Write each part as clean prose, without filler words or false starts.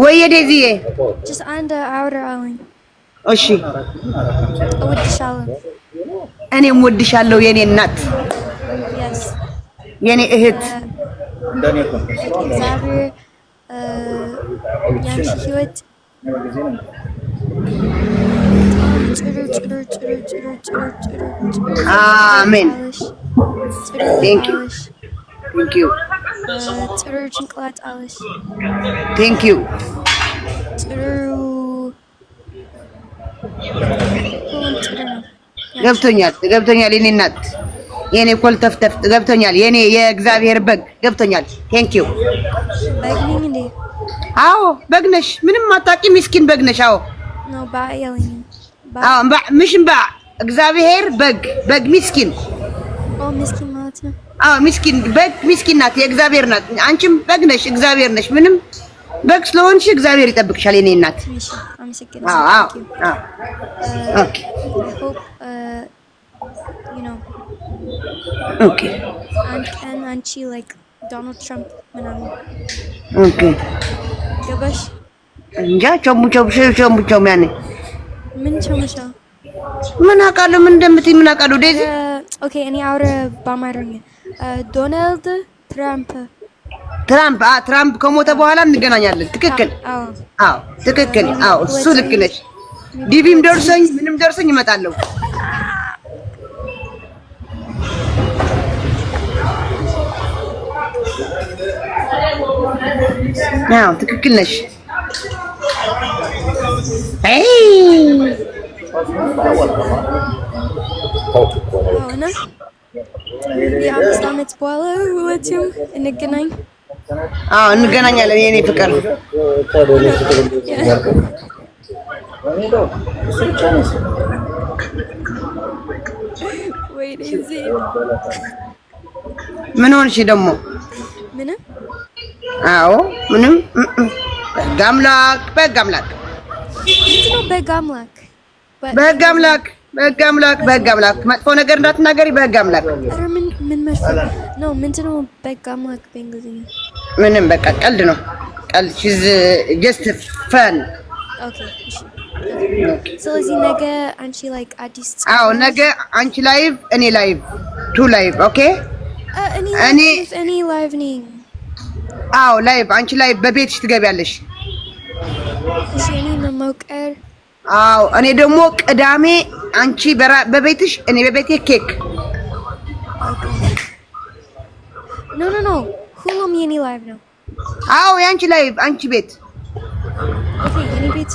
ወይ ዴዚዬ just አንድ አውራ አለኝ። እሺ እወድሻለሁ። እኔም እወድሻለሁ የኔ እናት የኔ እህት እግዚአብሔር ያንቺ ህይወት አሜን። ቴንክ ዩ ጥሩ ጭንቅላት አለሽ። ቴንክ ዩ ጥሩ ገብቶኛል የኔ እናት የኔ ኮልተፍተፍ ገብቶኛል። የኔ የእግዚአብሔር በግ ገብቶኛል። ቴንክ ዩ በግ ነኝ እንዴ? አዎ በግ ነሽ። ምንም አታውቂ ምስኪን በግ ነሽ። አዎ ነው ባያለኝ ምሽም እግዚአብሔር በግ ምስኪን ምስኪን ማለት ነው። ምስኪን በግ ምስኪን ናት፣ የእግዚአብሔር ናት። አንቺም በግ ነሽ፣ እግዚአብሔር ነሽ። ምንም በግ ስለሆንሽ እግዚአብሔር ይጠብቅሻል የኔ እናት። አንድ ቀን አንቺ ላይክ ዶናልድ ትራምፕ ምናምን ገባሽ? እንጃ ቸሙ ያኔ ምን ቸሙሻ ምን አውቃለሁ፣ ምን እንደምትይ ምን አውቃለሁ። ዴዚ ኦኬ እኔ አውረ በአማርኛ ዶናልድ ትራምፕ ከሞተ በኋላ እንገናኛለን። ትክክል። አዎ ትክክል። አዎ እሱ ልክ ነሽ። ዲቪም ደርሶኝ ምንም ደርሶኝ እመጣለሁ። አዎ ትክክል ነሽ። የአምስት ዓመት በኋላ ሁለቱም እንገናኝ። እንገናኛለን የኔ ፍቅር። ምን ሆንሽ ደግሞ? ምንም። አዎ ምንም። በግ አምላክ በግ አምላክ መጥፎ ነገር እንዳትናገሪ። በግ አምላክ ምን መጥፎ ነው? ምንድነው በግ አምላክ በእንግሊዝኛ? ምንም በቃ ቀልድ ነው። ቀልድ just fun። ኦኬ ስለዚህ ነገ አንቺ ላይክ አዲስ ነገ አንቺ ላይቭ እኔ ላይቭ ላይቭ ኦኬ። እኔ ላይቭ ነኝ። ላይቭ አንቺ ላይቭ በቤትሽ ትገቢያለሽ። እሺ እኔ መሞቀር እኔ ደግሞ ቅዳሜ አንቺ በቤትሽ እኔ በቤቴ ኬክ። ኖ ሁሉም የኔ ላይቭ ነው። የአንቺ ላይቭ አንቺ ቤት። ኦኬ የኔ ቤት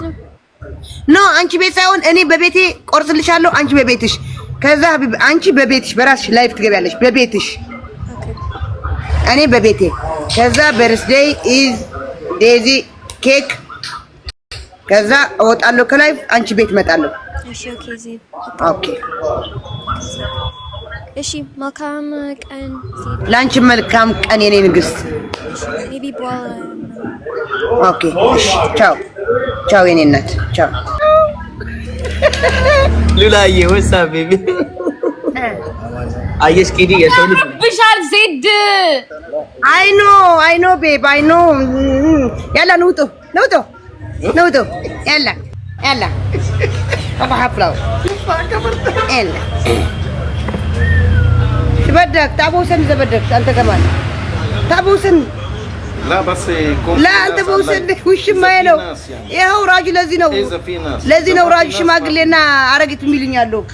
ነው። አንቺ ቤት ሳይሆን እኔ በቤቴ ቆርስልሻለሁ፣ አንቺ በቤትሽ። ከዛ አንቺ በቤትሽ በራስሽ ላይቭ ትገቢያለሽ በቤትሽ፣ እኔ በቤቴ። ከዛ በርዝዴይ ኢዝ ዴዚ ኬክ። ከዛ እወጣለሁ ከላይቭ አንቺ ቤት እመጣለሁ። ኦኬ እሺ መልካም ቀን። ላንቺ መልካም ቀን የኔ ንግስት። ኦኬ እሺ ቻው የኔ እናት ቻው። ሉላዬ ወሳ ቤቢ አየሽ ኪዲ የሰው ልጅ ብሻል ዜድ አይ ኖ ቤብ አይ ኖ። ያላ ንውጡ ያላ አባሐፍላው ያላ بدك تعبوسن اذا بدك انت كمان تعبوسن لا بس لا انت بوسن وش ما ነው ይሄው ራጅ ለዚህ ነው ራጅ ሽማግሌና አረጊት የሚሉኛሉ።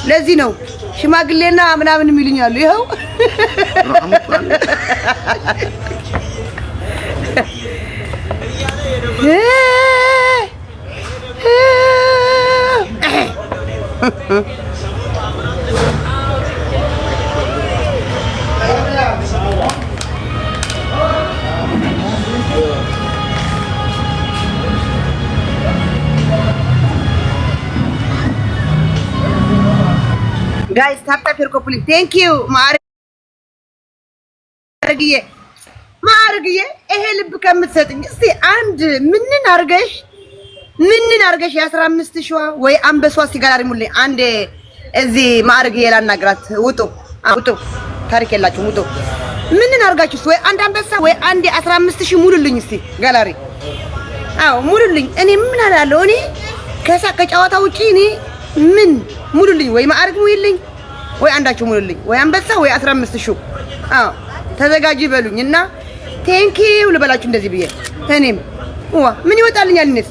ለዚህ ነው ሽማግሌና ምናምን የሚሉኛሉ። ይሄው ጋይስ ታፕ ታፕ ኮፕሊንግ ቴንክ ዩ ማርግዬ ይሄ ልብ ከምትሰጥኝ እስቲ አንድ ምንን አርገሽ የ15 ሺዋ ወይ አንበሷ ሲጋራ ሙልኝ አንዴ እዚህ ማርግዬ ላናግራት። ውጡ ታሪክ የላችሁም ውጡ። ምን አርጋችሁስ? ወይ አንድ አንበሳ ወይ አንድ 15000 ሙሉልኝ እስቲ ጋላሪ። አዎ ሙሉልኝ። እኔ ምን አላለሁ? እኔ ከጨዋታ ውጪ እኔ ምን ሙሉልኝ። ወይ ማዕረግ ሙሉልኝ ወይ አንዳችሁ ሙሉልኝ። ወይ አንበሳ ወይ 15000። አዎ ተዘጋጂ በሉኝ እና ቴንኪው ልበላችሁ እንደዚህ ብዬ እኔም ምን ይወጣልኛል? እኔስ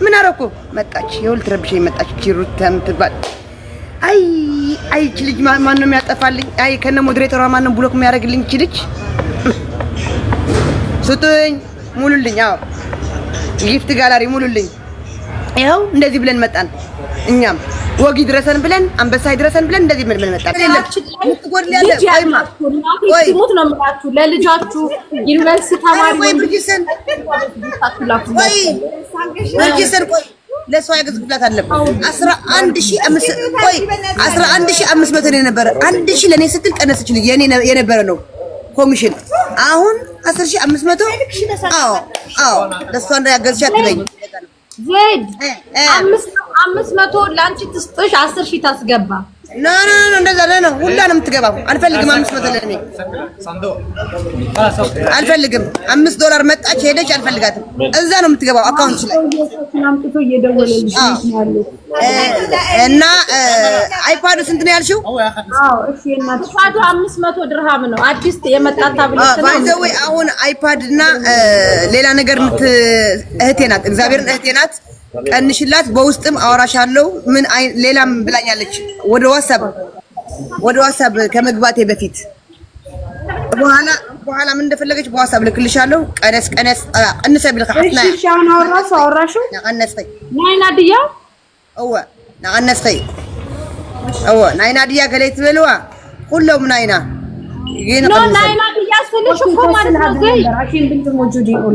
ምን አረኩ? መጣች የውል ትረብሽኝ መጣች ሩታም ትባል። አይ እቺ ልጅ ማን ነው የሚያጠፋልኝ? አይ ከነ ሞዴሬተሯ ማን ነው ብሎክ የሚያደርግልኝ? እቺ ልጅ ስጡኝ ሙሉልኝ። አዎ ጊፍት ጋላሪ ሙሉልኝ። ይኸው እንደዚህ ብለን መጣን። እኛም ወጊ ድረሰን ብለን አንበሳ ድረሰን ብለን እንደዚህ ብለን መጣን። ትሙት ነው የምላችሁ ለልጃችሁ ዩኒቨርሲቲ ተማሪ ወይ ብጅሰን ለሷ ያገዝኩላት አለበት 11500 ነው የነበረ 1000 ለኔ ስትል ቀነሰችልኝ። የኔ የነበረ ነው ኮሚሽን አሁን 10500። አዎ ለሷ እንዳያገዝሻት ትለኝ ዜድ 500 ላንቺ ትስጥሽ 10000 ታስገባ። ኖ እንደዛ ነው ሁላንም ትገባው። አልፈልግም 500 ለኔ አልፈልግም። $5 መጣች ሄደች አልፈልጋትም። እዛ ነው የምትገባው አካውንት ላይ ናምጥቶ እየደወለልሽ ነው እና አይፓዱ ስንት ነው ያልሽው? እሺ እናትሽ አይፓዱ 500 ድርሃም ነው አዲስ የመጣ ታብሌት ነው። ባይዘው አሁን አይፓድ እና ሌላ ነገር እህቴ ናት፣ እግዚአብሔርን እህቴ ናት። ቀንሽላት በውስጥም አወራሻለሁ። ምን ሌላም ብላኛለች። ወደ ዋትስአፕ ከመግባቴ በፊት በኋላ ምን እንደፈለገች በዋትስአፕ ልክልሻለሁ። ቀነስ ቢልካ አጥና እሺ ሻውን አወራሹ ቀነስይ ናይናዲያ ናይናዲያ ገለይት በልዋ ሁሉም ናይና ናይናዲያ ስልሽ እኮ ማለት ነው ዘይ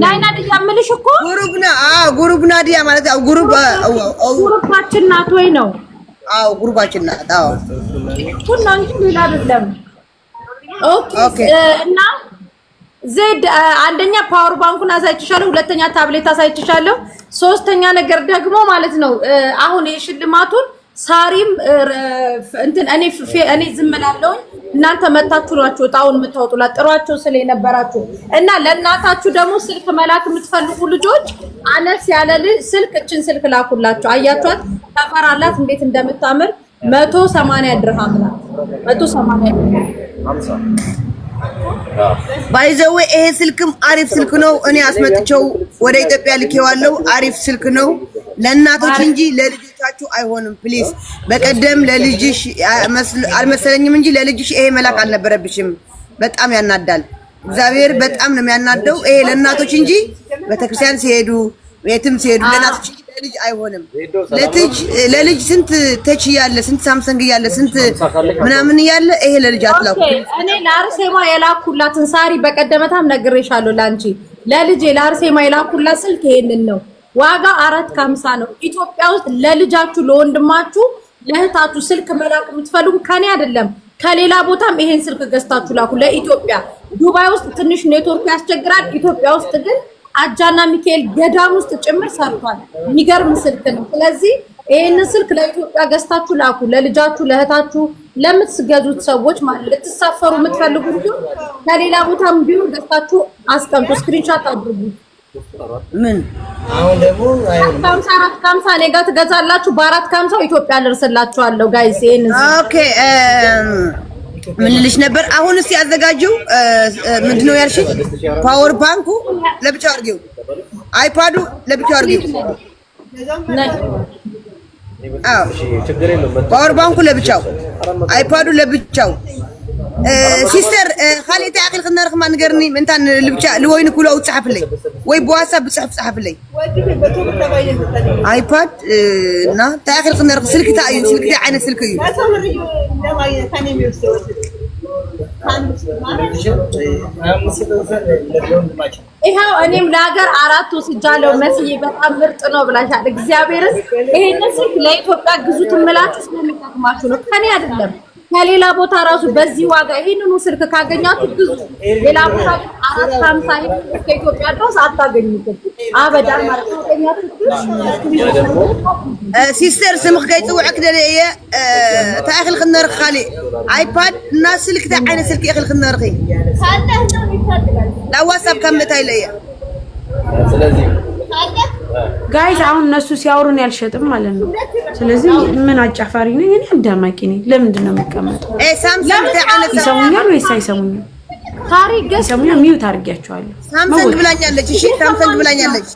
ናይናዲያ ምልሽ እኮ ጉሩብ ናዲያ ማለት ጉሩባችን ናት ወይ ነው? አዎ ጉሩባችን ናት። አዎ ሁሉ እንጂ ሌላ አይደለም። ኦኬ እና ዜድ አንደኛ ፓወር ባንኩን አሳይችሻለሁ፣ ሁለተኛ ታብሌት አሳይችሻለሁ፣ ሶስተኛ ነገር ደግሞ ማለት ነው አሁን የሽልማቱን ሳሪም እንትን እኔ ዝም እላለሁ። እናንተ መታችሁ ናችሁ እጣውን የምታወጡላት ጥሯቸው ስለነበራችሁ እና ለእናታችሁ ደግሞ ስልክ መላክ የምትፈልጉ ልጆች አነስ ያለ ስልክ እችን ስልክ ላኩላችሁ። አያችኋት ተፈራላት እንዴት እንደምታምር 180 ድርሃም ናት። 180 ባይዘው ይሄ ስልክም አሪፍ ስልክ ነው። እኔ አስመጥቸው ወደ ኢትዮጵያ ልኬዋለሁ። አሪፍ ስልክ ነው ለእናቶች እንጂ ለልጆቻችሁ አይሆንም። ፕሊዝ በቀደም ለልጅሽ አልመሰለኝም እንጂ ለልጅሽ ይሄ መላክ አልነበረብሽም። በጣም ያናዳል። እግዚአብሔር በጣም ነው የሚያናደው። ይሄ ለእናቶች እንጂ ቤተክርስቲያን ሲሄዱ የትም ሲሄዱ ለእናቶች እንጂ ለልጅ አይሆንም። ለልጅ ስንት ተች ያለ ስንት ሳምሰንግ ያለ ስንት ምናምን ያለ ይሄ ለልጅ አትላኩ። እኔ ለአርሴማ የላኩላትን ሳሪ በቀደመታም ነግሬሻለሁ። ላንቺ ለልጄ ለአርሴማ የላኩላት ስልክ ይሄንን ነው። ዋጋ 450 ነው። ኢትዮጵያ ውስጥ ለልጃችሁ ለወንድማችሁ ለእህታችሁ ስልክ መላክ የምትፈልጉ ከኔ አይደለም ከሌላ ቦታም ይሄን ስልክ ገዝታችሁ ላኩ። ለኢትዮጵያ ዱባይ ውስጥ ትንሽ ኔትወርክ ያስቸግራል። ኢትዮጵያ ውስጥ ግን አጃና ሚካኤል ገዳም ውስጥ ጭምር ሰርቷል። የሚገርም ስልክ ነው። ስለዚህ ይሄንን ስልክ ለኢትዮጵያ ገዝታችሁ ላኩ። ለልጃችሁ ለእህታችሁ ለምትገዙት ሰዎች ማለት ልትሳፈሩ የምትፈልጉ ከሌላ ቦታም ቢሆን ገዝታችሁ አስቀምጡ። ስክሪንሾት አድርጉ። ምን አሁን ደግሞ 450 እኔ ጋር ትገዛላችሁ። በ450 ኢትዮጵያ ልርስላችኋለሁ ጋይስ። ይሄን ኦኬ ምን ልልሽ ነበር? አሁን እስቲ ያዘጋጁው ምንድነው ያልሽኝ? ፓወር ባንኩ ለብቻው አድርጊው፣ አይፓዱ ለብቻው አድርጊው። አዎ ፓወር ባንኩ ለብቻው፣ አይፓዱ ለብቻው። ሲስተር خالتي عقل خلنا رقم نقرني من تان لبچا لوين كله تصحف لي ወይ በዋትስአፕ ጽሐፍ لي አይፓድ እና ታخل خلنا رقم ስልክ ታዩ ስልክ አይነት ስልክ እዩ ይሄው እኔም ለሀገር አራቱ ወስጃለሁ። መስዬ በጣም ምርጥ ነው ብላሻል። እግዚአብሔርን ይሄንን ስልክ ለኢትዮጵያ ግዙት እምላችሁ ስለሚጠቅማችሁ ነው፣ ከኔ አይደለም። ከሌላ ቦታ ራሱ በዚህ ዋጋ ይሄንኑ ስልክ ካገኛችሁ ግዙ። ሌላ ቦታ 450 ከኢትዮጵያ ድረስ አታገኙትም አበዳን ማለት ነው። ሲስተር ስምክ ከይጽውዕክ ደለየ ታእኽል ክነርክ ካሊ አይፓድ እና ስልክ ታ ዓይነት ስልክ እኽል ክነርኺ ለዋትስአፕ ከምታይ ለየ ስለዚህ ጋይስ አሁን እነሱ ሲያወሩን ያልሸጥም ማለት ነው። ስለዚህ ምን አጫፋሪ ነኝ እኔ አዳማቂ ነኝ። ለምንድን ነው የምቀመጠው? ሳምሰንግ ታ ዓይነት ይሰሙኛል ወይስ አይሰሙኝም? ታሪክ ገስ ይሰሙኛል። ሚውት አድርጊያቸዋለሁ። ሳምሰንግ ብላኛለች። እሺ ሳምሰንግ ብላኛለች።